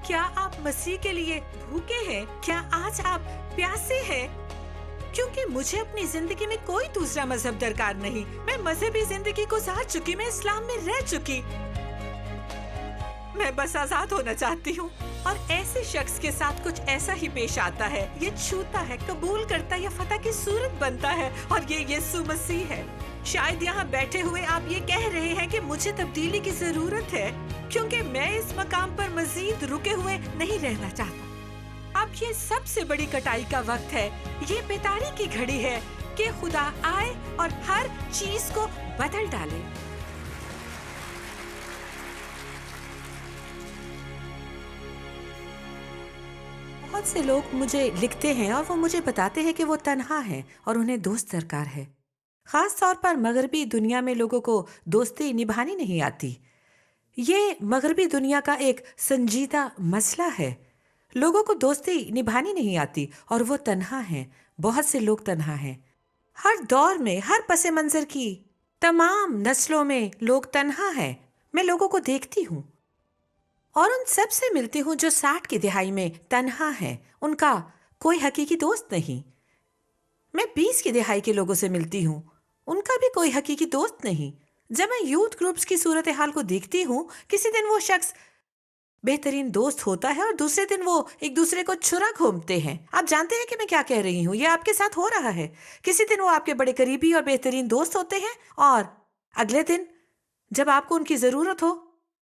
کیا آپ مسیح کے لیے بھوکے ہیں؟ کیا آج آپ پیاسے ہیں؟ کیونکہ مجھے اپنی زندگی میں کوئی دوسرا مذہب درکار نہیں. میں مذہبی زندگی گزار چکی، میں اسلام میں رہ چکی. میں بس آزاد ہونا چاہتی ہوں. اور ایسے شخص کے ساتھ کچھ ایسا ہی پیش آتا ہے. یہ چھوتا ہے، قبول کرتا ہے، یا فتح کی صورت بنتا ہے، اور یہ یسوع مسیح ہے. شاید یہاں بیٹھے ہوئے آپ یہ کہہ رہے ہیں کہ مجھے تبدیلی کی ضرورت ہے، کیونکہ میں اس مقام پر مزید رکے ہوئے نہیں رہنا چاہتا. اب یہ سب سے بڑی کٹائی کا وقت ہے. یہ بیداری کی گھڑی ہے کہ خدا آئے اور ہر چیز کو بدل ڈالے. بہت سے لوگ مجھے لکھتے ہیں اور وہ مجھے بتاتے ہیں کہ وہ تنہا ہیں اور انہیں دوست درکار ہے. خاص طور پر مغربی دنیا میں لوگوں کو دوستی نبھانی نہیں آتی. یہ مغربی دنیا کا ایک سنجیدہ مسئلہ ہے. لوگوں کو دوستی نبھانی نہیں آتی اور وہ تنہا ہیں. بہت سے لوگ تنہا ہیں. ہر دور میں، ہر پس منظر کی تمام نسلوں میں لوگ تنہا ہیں. میں لوگوں کو دیکھتی ہوں اور ان سب سے ملتی ہوں جو 60 کی دہائی میں تنہا ہیں. ان کا کوئی حقیقی دوست نہیں. میں 20 کی دہائی کے لوگوں سے ملتی ہوں. ان کا بھی کوئی حقیقی دوست نہیں. جب میں یوتھ گروپس کی صورتحال کو دیکھتی ہوں، کسی دن وہ شخص بہترین دوست ہوتا ہے اور دوسرے دن وہ ایک دوسرے کو چھرا گھومتے ہیں. آپ جانتے ہیں کہ میں کیا کہہ رہی ہوں؟ یہ آپ کے ساتھ ہو رہا ہے. کسی دن وہ آپ کے بڑے قریبی اور بہترین دوست ہوتے ہیں، اور اگلے دن جب آپ کو ان کی ضرورت ہو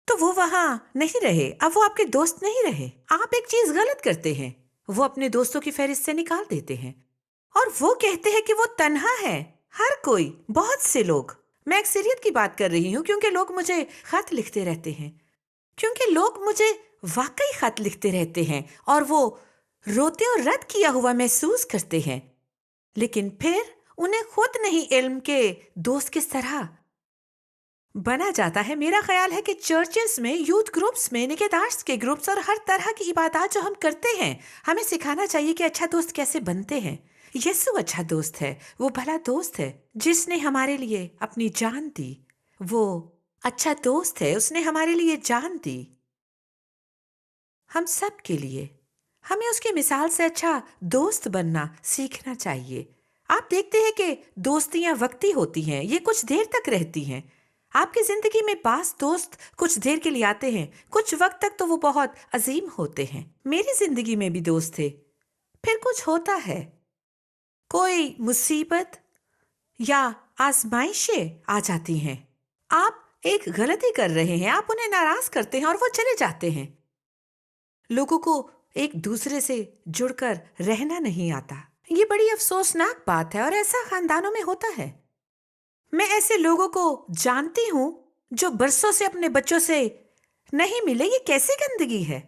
تو وہ وہاں نہیں رہے. اب وہ آپ کے دوست نہیں رہے. آپ ایک چیز غلط کرتے ہیں. وہ اپنے دوستوں کی فہرست سے نکال دیتے ہیں اور وہ کہتے ہیں کہ وہ تنہا ہے. ہر کوئی، بہت سے لوگ، میں اکثریت کی بات کر رہی ہوں کیونکہ لوگ مجھے خط لکھتے رہتے ہیں. کیونکہ لوگ مجھے واقعی خط لکھتے رہتے ہیں اور وہ روتے اور رد کیا ہوا محسوس کرتے ہیں، لیکن پھر انہیں خود نہیں علم کہ دوست کس طرح بنا جاتا ہے. میرا خیال ہے کہ چرچز میں، یوتھ گروپس میں، نگہداشت کے گروپس اور ہر طرح کی عبادات جو ہم کرتے ہیں، ہمیں سکھانا چاہیے کہ اچھا دوست کیسے بنتے ہیں. یسوع اچھا دوست ہے. وہ بھلا دوست ہے جس نے ہمارے لیے اپنی جان دی. وہ اچھا دوست ہے. اس نے ہمارے لیے جان دی، ہم سب کے لیے. ہمیں اس کی مثال سے اچھا دوست بننا سیکھنا چاہیے. آپ دیکھتے ہیں کہ دوستیاں وقتی ہوتی ہیں. یہ کچھ دیر تک رہتی ہیں. آپ کی زندگی میں بعض دوست کچھ دیر کے لیے آتے ہیں، کچھ وقت تک تو وہ بہت عظیم ہوتے ہیں. میری زندگی میں بھی دوست تھے. پھر کچھ ہوتا ہے، کوئی مصیبت یا آزمائشیں آ جاتی ہیں. آپ ایک غلطی کر رہے ہیں، آپ انہیں ناراض کرتے ہیں اور وہ چلے جاتے ہیں. لوگوں کو ایک دوسرے سے جڑ کر رہنا نہیں آتا. یہ بڑی افسوسناک بات ہے اور ایسا خاندانوں میں ہوتا ہے. میں ایسے لوگوں کو جانتی ہوں جو برسوں سے اپنے بچوں سے نہیں ملے. یہ کیسی گندگی ہے.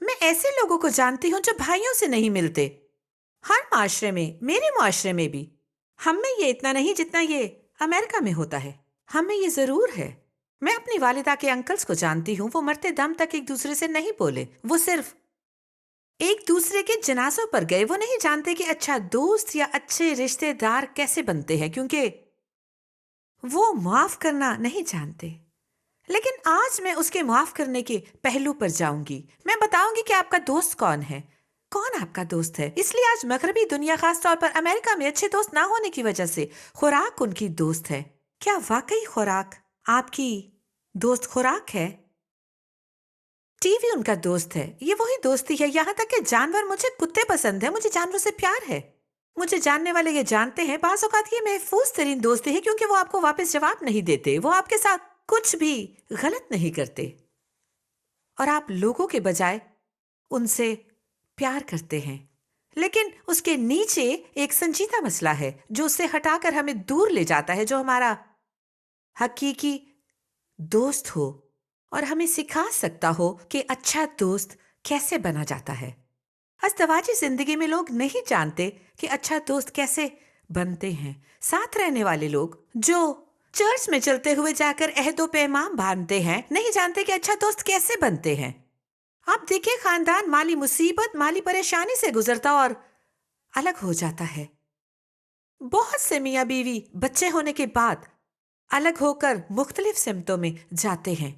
میں ایسے لوگوں کو جانتی ہوں جو بھائیوں سے نہیں ملتے. ہر معاشرے میں، میرے معاشرے میں بھی، ہم میں یہ اتنا نہیں جتنا یہ امریکہ میں ہوتا ہے. ہم میں یہ ضرور ہے. میں اپنی والدہ کے انکلز کو جانتی ہوں. وہ مرتے دم تک ایک دوسرے سے نہیں بولے. وہ صرف ایک دوسرے کے جنازوں پر گئے. وہ نہیں جانتے کہ اچھا دوست یا اچھے رشتے دار کیسے بنتے ہیں، کیونکہ وہ معاف کرنا نہیں جانتے. لیکن آج میں اس کے معاف کرنے کے پہلو پر جاؤں گی. میں بتاؤں گی کہ آپ کا دوست کون ہے. کون آپ کا دوست ہے؟ اس لیے آج مغربی دنیا، خاص طور پر امریکہ میں، اچھے دوست نہ ہونے کی وجہ سے خوراک ان کی دوست ہے. کیا واقعی خوراک آپ کی دوست خوراک ہے؟ ٹی وی ان کا دوست ہے. یہ وہی دوستی ہے. یہاں تک کہ جانور، مجھے کتے پسند ہیں، مجھے جانوروں سے پیار ہے. مجھے جاننے والے یہ جانتے ہیں بعض اوقات یہ محفوظ ترین دوستی ہے کیونکہ وہ آپ کو واپس جواب نہیں دیتے. وہ آپ کے ساتھ کچھ بھی غلط نہیں کرتے اور آپ لوگوں کے بجائے ان سے پیار کرتے ہیں. لیکن اس کے نیچے ایک سنجیدہ مسئلہ ہے جو اس سے ہٹا کر ہمیں دور لے جاتا ہے، جو ہمارا حقیقی دوست ہو اور ہمیں سکھا سکتا ہو کہ اچھا دوست کیسے بنا جاتا ہے. ازدواجی زندگی میں لوگ نہیں جانتے کہ اچھا دوست کیسے بنتے ہیں. ساتھ رہنے والے لوگ جو چرچ میں چلتے ہوئے جا کر عہد و پیمان باندھتے ہیں نہیں جانتے کہ اچھا دوست کیسے بنتے ہیں. آپ دیکھیں، خاندان مالی مصیبت، مالی پریشانی سے گزرتا اور الگ ہو جاتا ہے. بہت سے میاں بیوی بچے ہونے کے بعد الگ ہو کر مختلف سمتوں میں جاتے ہیں.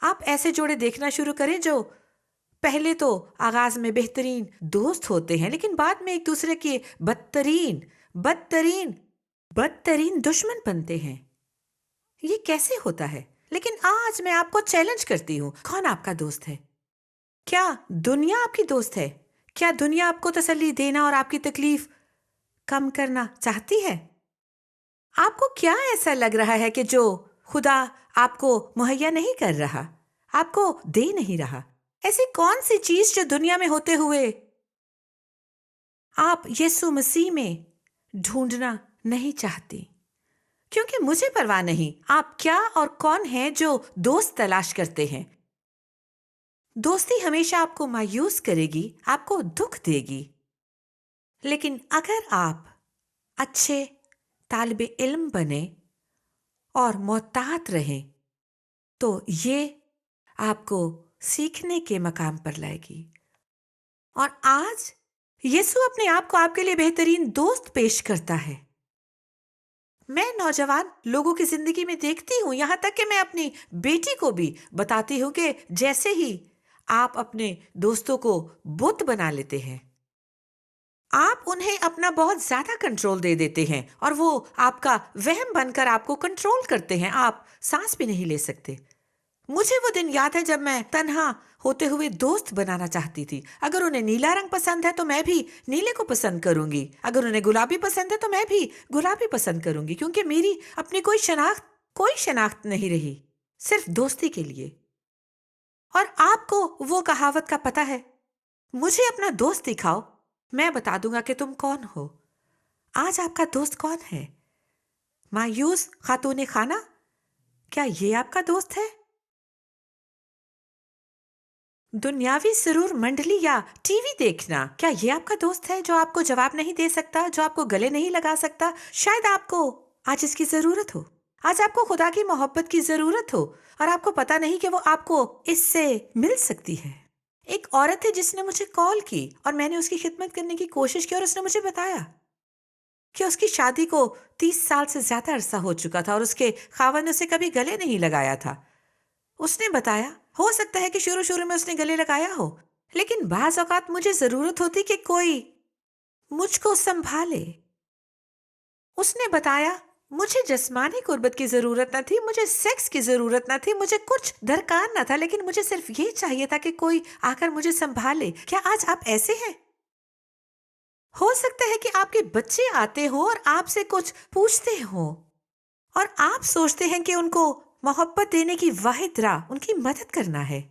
آپ ایسے جوڑے دیکھنا شروع کریں جو پہلے تو آغاز میں بہترین دوست ہوتے ہیں لیکن بعد میں ایک دوسرے کے بدترین بدترین بدترین دشمن بنتے ہیں. یہ کیسے ہوتا ہے؟ لیکن آج میں آپ کو چیلنج کرتی ہوں، کون آپ کا دوست ہے؟ کیا دنیا آپ کی دوست ہے؟ کیا دنیا آپ کو تسلی دینا اور آپ کی تکلیف کم کرنا چاہتی ہے؟ آپ کو کیا ایسا لگ رہا ہے کہ جو خدا آپ کو مہیا نہیں کر رہا، آپ کو دے نہیں رہا؟ ایسی کون سی چیز جو دنیا میں ہوتے ہوئے آپ یسوع مسیح میں ڈھونڈنا نہیں چاہتے؟ کیونکہ مجھے پرواہ نہیں آپ کیا اور کون ہیں جو دوست تلاش کرتے ہیں. دوستی ہمیشہ آپ کو مایوس کرے گی، آپ کو دکھ دے گی. لیکن اگر آپ اچھے طالب علم بنے اور محتاط رہیں تو یہ آپ کو سیکھنے کے مقام پر لائے گی. اور آج یسوع اپنے آپ کو آپ کے لیے بہترین دوست پیش کرتا ہے. میں نوجوان لوگوں کی زندگی میں دیکھتی ہوں، یہاں تک کہ میں اپنی بیٹی کو بھی بتاتی ہوں کہ جیسے ہی آپ اپنے دوستوں کو بت بنا لیتے ہیں، آپ انہیں اپنا بہت زیادہ کنٹرول دے دیتے ہیں اور وہ آپ کا وہم بن کر آپ کو کنٹرول کرتے ہیں. آپ سانس بھی نہیں لے سکتے. مجھے وہ دن یاد ہے جب میں تنہا ہوتے ہوئے دوست بنانا چاہتی تھی. اگر انہیں نیلا رنگ پسند ہے تو میں بھی نیلے کو پسند کروں گی، اگر انہیں گلابی پسند ہے تو میں بھی گلابی پسند کروں گی، کیونکہ میری اپنی کوئی شناخت نہیں رہی، صرف دوستی کے لیے. اور آپ کو وہ کہاوت کا پتہ ہے، مجھے اپنا دوست دکھاؤ میں بتا دوں گا کہ تم کون ہو. آج آپ کا دوست کون ہے؟ مایوس خاتون خانہ، کیا یہ آپ کا دوست ہے؟ دنیاوی سرور منڈلی یا ٹی وی دیکھنا، کیا یہ آپ کا دوست ہے جو آپ کو جواب نہیں دے سکتا، جو آپ کو گلے نہیں لگا سکتا؟ شاید آپ کو آج اس کی ضرورت ہو، آج آپ کو خدا کی محبت کی ضرورت ہو اور آپ کو پتا نہیں کہ وہ آپ کو اس سے مل سکتی ہے. ایک عورت تھی جس نے مجھے کال کی اور میں نے اس کی خدمت کرنے کی کوشش کی اور اس نے مجھے بتایا کہ اس کی شادی کو 30 سال سے زیادہ عرصہ ہو چکا تھا اور اس کے خاوند نے اسے کبھی گلے نہیں لگایا تھا. اس نے بتایا ہو سکتا ہے کہ شروع میں اس نے گلے لگایا ہو، لیکن بعض اوقات مجھے ضرورت ہوتی کہ کوئی مجھ کو سنبھالے. اس نے بتایا مجھے جسمانی قربت کی ضرورت نہ تھی، مجھے سیکس کی ضرورت نہ تھی، مجھے کچھ درکار نہ تھا، لیکن مجھے صرف یہ چاہیے تھا کہ کوئی آ کر مجھے سنبھالے. کیا آج آپ ایسے ہیں؟ ہو سکتا ہے کہ آپ کے بچے آتے ہوں اور آپ سے کچھ پوچھتے ہوں اور آپ سوچتے ہیں کہ ان کو محبت دینے کی واحد راہ ان کی مدد کرنا ہے،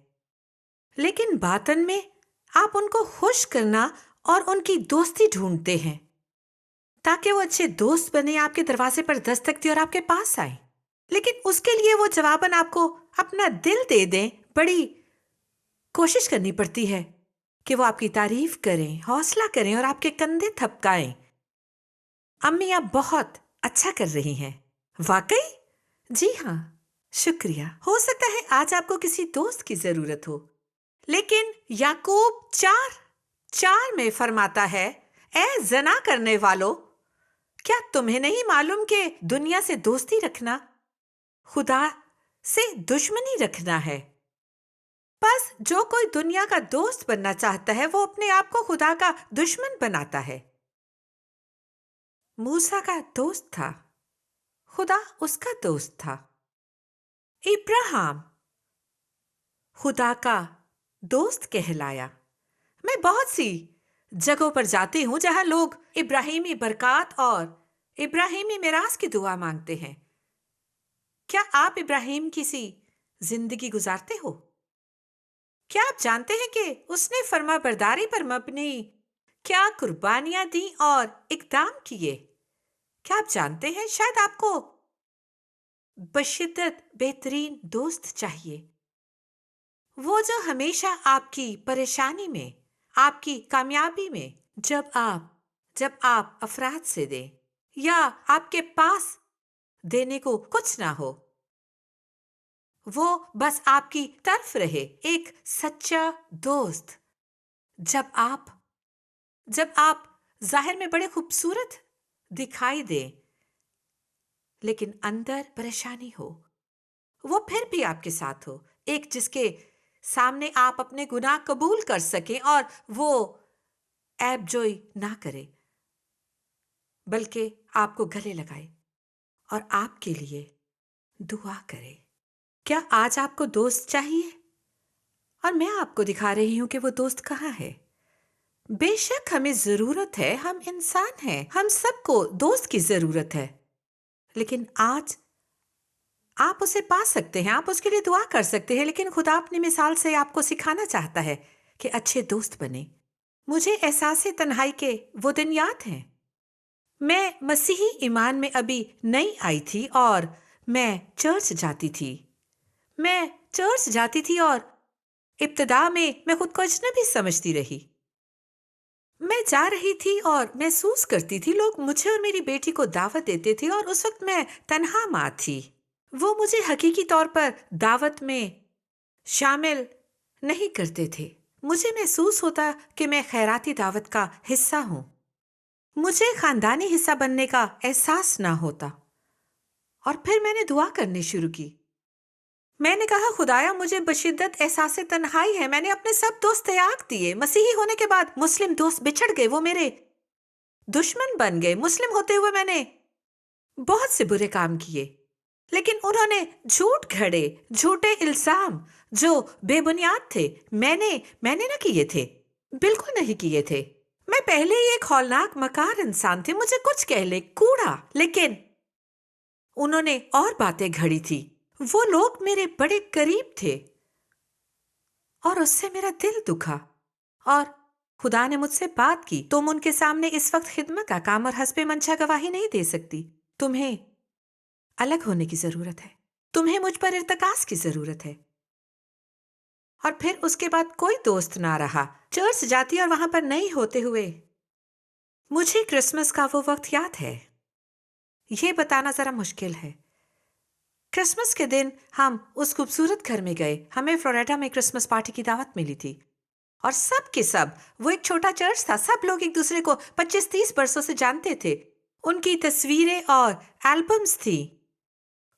لیکن باطن میں آپ ان کو خوش کرنا اور ان کی دوستی ڈھونڈتے ہیں تاکہ وہ اچھے دوست بنے، آپ کے دروازے پر دستک دیں اور آپ کے پاس آئیں. لیکن اس کے لیے وہ جواباً آپ کو اپنا دل دے دیں. بڑی کوشش کرنی پڑتی ہے کہ وہ آپ کی تعریف کریں، حوصلہ کریں اور آپ کے کندھے تھپکائیں. امی آپ بہت اچھا کر رہی ہیں. واقعی؟ جی ہاں، شکریہ. ہو سکتا ہے آج آپ کو کسی دوست کی ضرورت ہو، لیکن یعقوب 4:4 میں فرماتا ہے، اے زنا کرنے والو، کیا تمہیں نہیں معلوم کہ دنیا سے دوستی رکھنا خدا سے دشمنی رکھنا ہے؟ بس جو کوئی دنیا کا دوست بننا چاہتا ہے وہ اپنے آپ کو خدا کا دشمن بناتا ہے. موسیٰ کا دوست تھا، خدا اس کا دوست تھا. ابراہیم خدا کا دوست کہلایا. میں بہت سی جگہوں پر جاتی ہوں جہاں لوگ ابراہیمی برکات اور ابراہیمی میراث کی دعا مانگتے ہیں. کیا آپ ابراہیم کی سی زندگی گزارتے ہو؟ کیا آپ جانتے ہیں کہ اس نے فرما برداری پر مبنی کیا قربانیاں دیں اور اقدام کیے؟ کیا آپ جانتے ہیں شاید آپ کو بشدت بہترین دوست چاہیے، وہ جو ہمیشہ آپ کی پریشانی میں، آپ کی کامیابی میں، جب آپ افراد سے دیں یا آپ کے پاس دینے کو کچھ نہ ہو، وہ بس آپ کی طرف رہے. ایک سچا دوست. جب آپ ظاہر میں بڑے خوبصورت دکھائی دیں لیکن اندر پریشانی ہو، وہ پھر بھی آپ کے ساتھ ہو ایک جس کے سامنے آپ اپنے گناہ قبول کر سکیں اور وہ عیب جوئی نہ کرے، بلکہ آپ کو گلے لگائے اور آپ کے لیے دعا کرے۔ کیا آج آپ کو دوست چاہیے؟ اور میں آپ کو دکھا رہی ہوں کہ وہ دوست کہاں ہے۔ بے شک ہمیں ضرورت ہے، ہم انسان ہیں، ہم سب کو دوست کی ضرورت ہے، لیکن آج آپ اسے پا سکتے ہیں، آپ اس کے لیے دعا کر سکتے ہیں، لیکن خدا اپنی مثال سے آپ کو سکھانا چاہتا ہے کہ اچھے دوست بنے۔ مجھے احساس تنہائی کے وہ دن یاد ہیں۔ میں مسیحی ایمان میں ابھی نئی آئی تھی اور میں چرچ جاتی تھی اور ابتدا میں خود کو اجنبی سمجھتی رہی۔ میں جا رہی تھی اور محسوس کرتی تھی لوگ مجھے اور میری بیٹی کو دعوت دیتے تھے، اور اس وقت میں تنہا ماں تھی۔ وہ مجھے حقیقی طور پر دعوت میں شامل نہیں کرتے تھے۔ مجھے محسوس ہوتا کہ میں خیراتی دعوت کا حصہ ہوں۔ مجھے خاندانی حصہ بننے کا احساس نہ ہوتا۔ اور پھر میں نے دعا کرنی شروع کی۔ میں نے کہا، خدایا مجھے بشدت احساس تنہائی ہے، میں نے اپنے سب دوست تیاگ دیے۔ مسیحی ہونے کے بعد مسلم دوست بچھڑ گئے، وہ میرے دشمن بن گئے۔ مسلم ہوتے ہوئے میں نے بہت سے برے کام کیے، لیکن انہوں نے جھوٹ گھڑے، جھوٹے الزام جو بے بنیاد تھے، میں نے نہ کیے تھے، بالکل نہیں کیے تھے۔ میں پہلے ہی ایک ہولناک مکار انسان تھی، مجھے کچھ کہہ لے، کوڑا، لیکن انہوں نے اور باتیں گھڑی تھی۔ وہ لوگ میرے بڑے قریب تھے اور اس سے میرا دل دکھا، اور خدا نے مجھ سے بات کی، تم ان کے سامنے اس وقت خدمت کا کام اور حسب منشا گواہی نہیں دے سکتی، تمہیں الگ ہونے کی ضرورت ہے، تمہیں مجھ پر ارتکاز کی ضرورت ہے۔ اور پھر اس کے بعد کوئی دوست نہ رہا۔ چرچ جاتی اور وہاں پر نہیں ہوتے ہوئے مجھے کرسمس کا وہ وقت یاد ہے۔ یہ بتانا ذرا مشکل ہے۔ کرسمس کے دن ہم اس خوبصورت گھر میں گئے، ہمیں فلوریڈا میں کرسمس پارٹی کی دعوت ملی تھی، اور سب کے سب، وہ ایک چھوٹا چرچ تھا، سب لوگ ایک دوسرے کو 25-30 برسوں سے جانتے تھے۔ ان کی تصویریں اور البمز تھی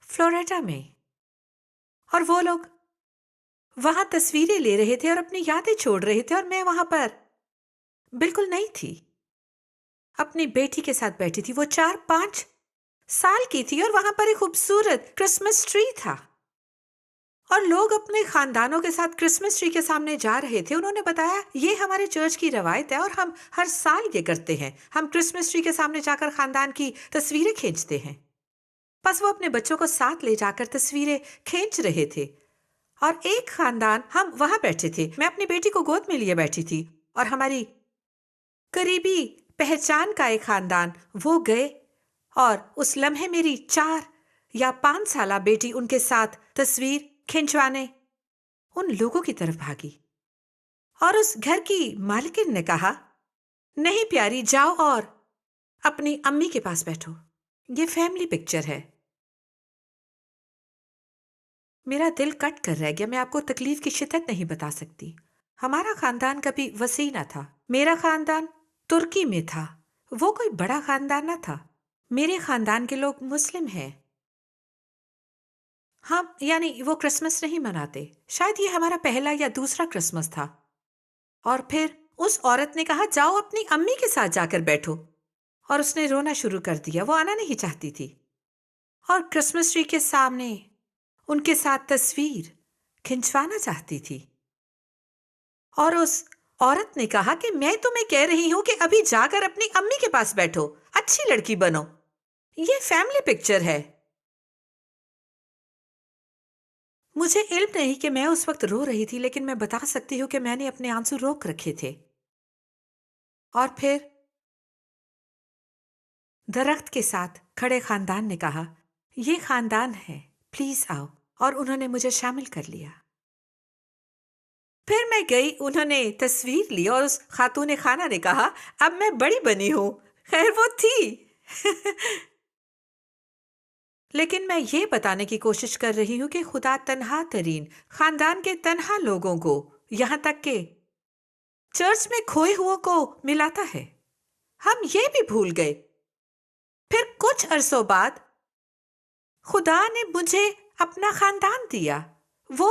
فلوریڈا میں، اور وہ لوگ وہاں تصویریں لے رہے تھے اور اپنی یادیں چھوڑ رہے تھے، اور میں وہاں پر بالکل نہیں تھی، اپنی بیٹی کے ساتھ بیٹھی تھی۔ وہ 4-5 سال کی تھی، اور وہاں پر ایک خوبصورت کرسمس ٹری تھا، اور لوگ اپنے خاندانوں کے ساتھ کرسمس ٹری کے سامنے جا رہے تھے۔ انہوں نے بتایا، یہ ہمارے چرچ کی روایت ہے اور ہم ہر سال یہ کرتے ہیں، ہم کرسمس ٹری کے سامنے جا کر خاندان کی تصویریں کھینچتے ہیں۔ بس وہ اپنے بچوں کو ساتھ لے جا کر تصویریں کھینچ رہے تھے، اور ایک خاندان، ہم وہاں بیٹھے تھے، میں اپنی بیٹی کو گود میں لیے بیٹھی تھی، اور ہماری قریبی پہچان کا ایک خاندان، وہ گئے اور اس لمحے میری 4 یا 5 سالہ بیٹی ان کے ساتھ تصویر کھنچوانے ان لوگوں کی طرف بھاگی، اور اس گھر کی مالکن نے کہا، نہیں پیاری، جاؤ اور اپنی امی کے پاس بیٹھو، یہ فیملی پکچر ہے۔ میرا دل کٹ کر رہ گیا، میں آپ کو تکلیف کی شدت نہیں بتا سکتی۔ ہمارا خاندان کبھی وسیع نہ تھا، میرا خاندان ترکی میں تھا، وہ کوئی بڑا خاندان نہ تھا۔ میرے خاندان کے لوگ مسلم ہیں، ہم وہ کرسمس نہیں مناتے، شاید یہ ہمارا پہلا یا دوسرا کرسمس تھا۔ اور پھر اس عورت نے کہا، جاؤ اپنی امی کے ساتھ جا کر بیٹھو، اور اس نے رونا شروع کر دیا، وہ آنا نہیں چاہتی تھی، اور کرسمس ٹری کے سامنے ان کے ساتھ تصویر کھنچوانا چاہتی تھی۔ اور اس عورت نے کہا کہ میں تمہیں کہہ رہی ہوں کہ ابھی جا کر اپنی امی کے پاس بیٹھو، اچھی لڑکی بنو، یہ فیملی پکچر ہے۔ مجھے علم نہیں کہ میں اس وقت رو رہی تھی، لیکن میں بتا سکتی ہوں کہ میں نے اپنے آنسو روک رکھے تھے۔ اور پھر درخت کے ساتھ کھڑے خاندان نے کہا، یہ خاندان ہے، پلیز آؤ، اور انہوں نے مجھے شامل کر لیا۔ پھر میں گئی، انہوں نے تصویر لی، اور اس خاتون خانہ نے کہا، اب میں بڑی بنی ہوں، خیر وہ تھی۔ لیکن میں یہ بتانے کی کوشش کر رہی ہوں کہ خدا تنہا ترین خاندان کے تنہا لوگوں کو، یہاں تک کہ چرچ میں کھوئے ہوئے کو ملاتا ہے۔ ہم یہ بھی بھول گئے۔ پھر کچھ عرصوں بعد خدا نے مجھے اپنا خاندان دیا، وہ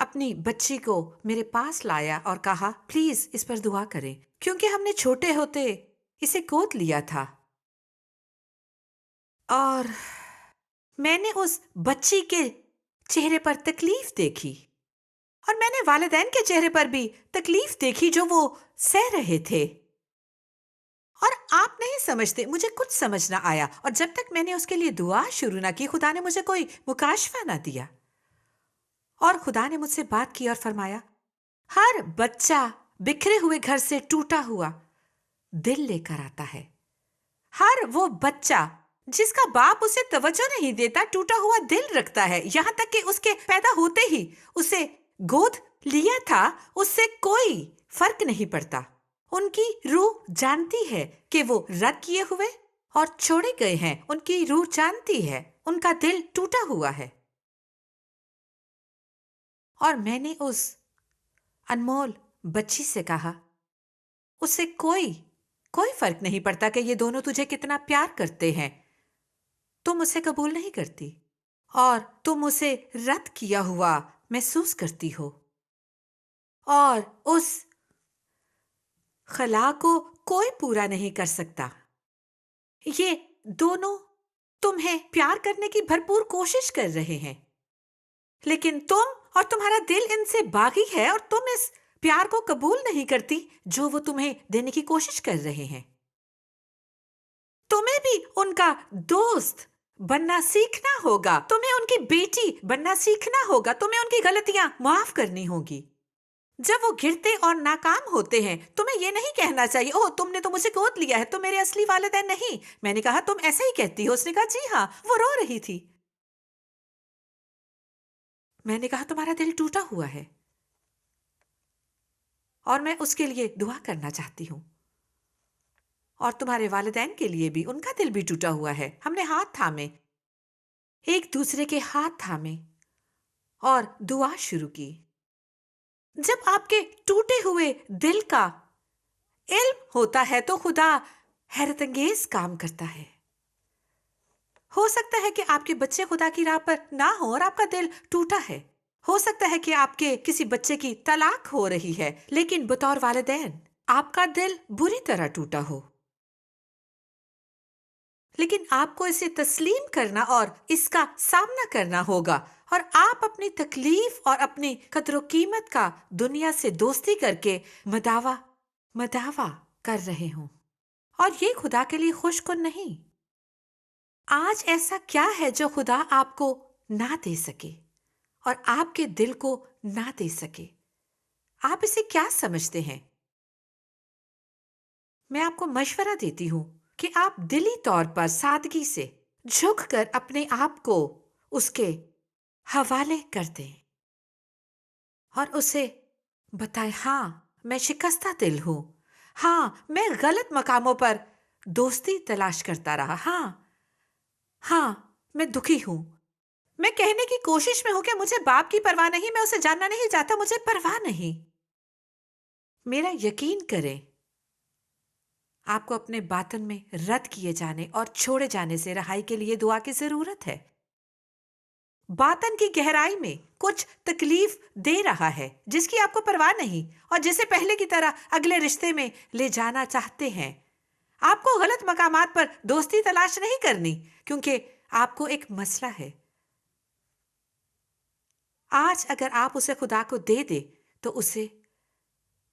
اپنی بچی کو میرے پاس لایا اور کہا پلیز اس پر دعا کریں، کیونکہ ہم نے چھوٹے ہوتے اسے گود لیا تھا اور میں نے اس بچی کے چہرے پر تکلیف دیکھی، اور میں نے والدین کے چہرے پر بھی تکلیف دیکھی جو وہ سہ رہے تھے، اور آپ نہیں سمجھتے، مجھے کچھ سمجھ نہ آیا، اور جب تک میں نے اس کے لیے دعا شروع نہ کی خدا نے مجھے کوئی مکاشفہ نہ دیا، اور خدا نے مجھ سے بات کی اور فرمایا ہر بچہ بکھرے ہوئے گھر سے ٹوٹا ہوا دل لے کر آتا ہے، ہر وہ بچہ جس کا باپ اسے توجہ نہیں دیتا ٹوٹا ہوا دل رکھتا ہے، یہاں تک کہ اس کے پیدا ہوتے ہی اسے گود لیا تھا، اس سے کوئی فرق نہیں پڑتا، ان کی روح جانتی ہے کہ وہ رد کیے ہوئے اور چھوڑے گئے ہیں، ان کی روح جانتی ہے ان کا دل ٹوٹا ہوا ہے، اور میں نے اس انمول بچی سے کہا اس سے کوئی فرق نہیں پڑتا کہ یہ دونوں تجھے کتنا پیار کرتے ہیں، تم اسے قبول نہیں کرتی اور تم اسے رد کیا ہوا محسوس کرتی ہو، اور اس خلا کو کوئی پورا نہیں کر سکتا، یہ دونوں تمہیں پیار کرنے کی بھرپور کوشش کر رہے ہیں، لیکن تم اور تمہارا دل ان سے باغی ہے اور تم اس پیار کو قبول نہیں کرتی جو وہ تمہیں دینے کی کوشش کر رہے ہیں، تمہیں بھی ان کا دوست بننا سیکھنا ہوگا، تمہیں ان کی بیٹی بننا سیکھنا ہوگا، تمہیں ان کی غلطیاں معاف کرنی ہوگی، جب وہ گرتے اور ناکام ہوتے ہیں تمہیں یہ نہیں کہنا چاہیے اوہ تم نے تو مجھے گود لیا ہے، تم میرے اصلی والدین نہیں، میں نے کہا تم ایسا ہی کہتی ہو، اس نے کہا جی ہاں وہ رو رہی تھی، میں نے کہا تمہارا دل ٹوٹا ہوا ہے اور میں اس کے لیے دعا کرنا چاہتی ہوں، اور تمہارے والدین کے لیے بھی ان کا دل بھی ٹوٹا ہوا ہے، ہم نے ہاتھ تھامے، ایک دوسرے کے ہاتھ تھامے اور دعا شروع کی، جب آپ کے ٹوٹے ہوئے دل کا علم ہوتا ہے تو خدا حیرت انگیز کام کرتا ہے، ہو سکتا ہے کہ آپ کے بچے خدا کی راہ پر نہ ہو اور آپ کا دل ٹوٹا ہے، ہو سکتا ہے کہ آپ کے کسی بچے کی طلاق ہو رہی ہے لیکن بطور والدین آپ کا دل بری طرح ٹوٹا ہو، لیکن آپ کو اسے تسلیم کرنا اور اس کا سامنا کرنا ہوگا، اور آپ اپنی تکلیف اور اپنی قدر و قیمت کا دنیا سے دوستی کر کے مداوا کر رہے ہوں، اور یہ خدا کے لیے خوش کن نہیں۔ آج ایسا کیا ہے جو خدا آپ کو نہ دے سکے اور آپ کے دل کو نہ دے سکے؟ آپ اسے کیا سمجھتے ہیں؟ میں آپ کو مشورہ دیتی ہوں کہ آپ دلی طور پر سادگی سے جھک کر اپنے آپ کو اس کے حوالے کر دیں اور اسے بتائیں ہاں میں شکستہ دل ہوں، ہاں میں غلط مقاموں پر دوستی تلاش کرتا رہا، ہاں میں دکھی ہوں، میں کہنے کی کوشش میں ہوں کہ مجھے باپ کی پرواہ نہیں، میں اسے جاننا نہیں چاہتا، مجھے پرواہ نہیں، میرا یقین کریں آپ کو اپنے باطن میں رد کیے جانے اور چھوڑے جانے سے رہائی کے لیے دعا کی ضرورت ہے، باطن کی گہرائی میں کچھ تکلیف دے رہا ہے جس کی آپ کو پرواہ نہیں اور جسے پہلے کی طرح اگلے رشتے میں لے جانا چاہتے ہیں، آپ کو غلط مقامات پر دوستی تلاش نہیں کرنی کیونکہ آپ کو ایک مسئلہ ہے، آج اگر آپ اسے خدا کو دے دے تو اسے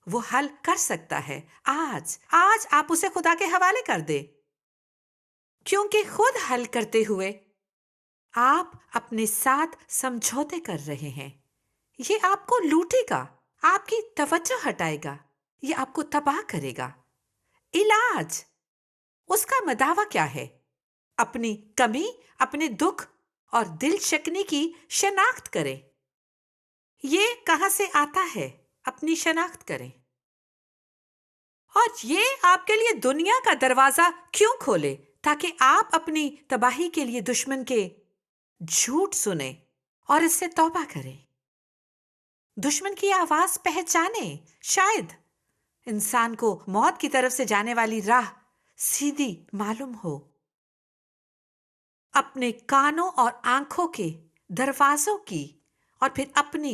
وہ حل کر سکتا ہے، آج آپ اسے خدا کے حوالے کر دے کیونکہ خود حل کرتے ہوئے آپ اپنے ساتھ سمجھوتے کر رہے ہیں، یہ آپ کو لوٹے گا، آپ کی توجہ ہٹائے گا، یہ آپ کو تباہ کرے گا، علاج اس کا مداوا کیا ہے؟ اپنی کمی، اپنے دکھ اور دل شکنی کی شناخت کریں، یہ کہاں سے آتا ہے اپنی شناخت کریں، اور یہ آپ کے لیے دنیا کا دروازہ کیوں کھولے تاکہ آپ اپنی تباہی کے لیے دشمن کے جھوٹ سنیں اور اس سے توبہ کریں، دشمن کی آواز پہچانے، شاید انسان کو موت کی طرف سے جانے والی راہ سیدھی معلوم ہو، اپنے کانوں اور آنکھوں کے دروازوں کی اور پھر اپنی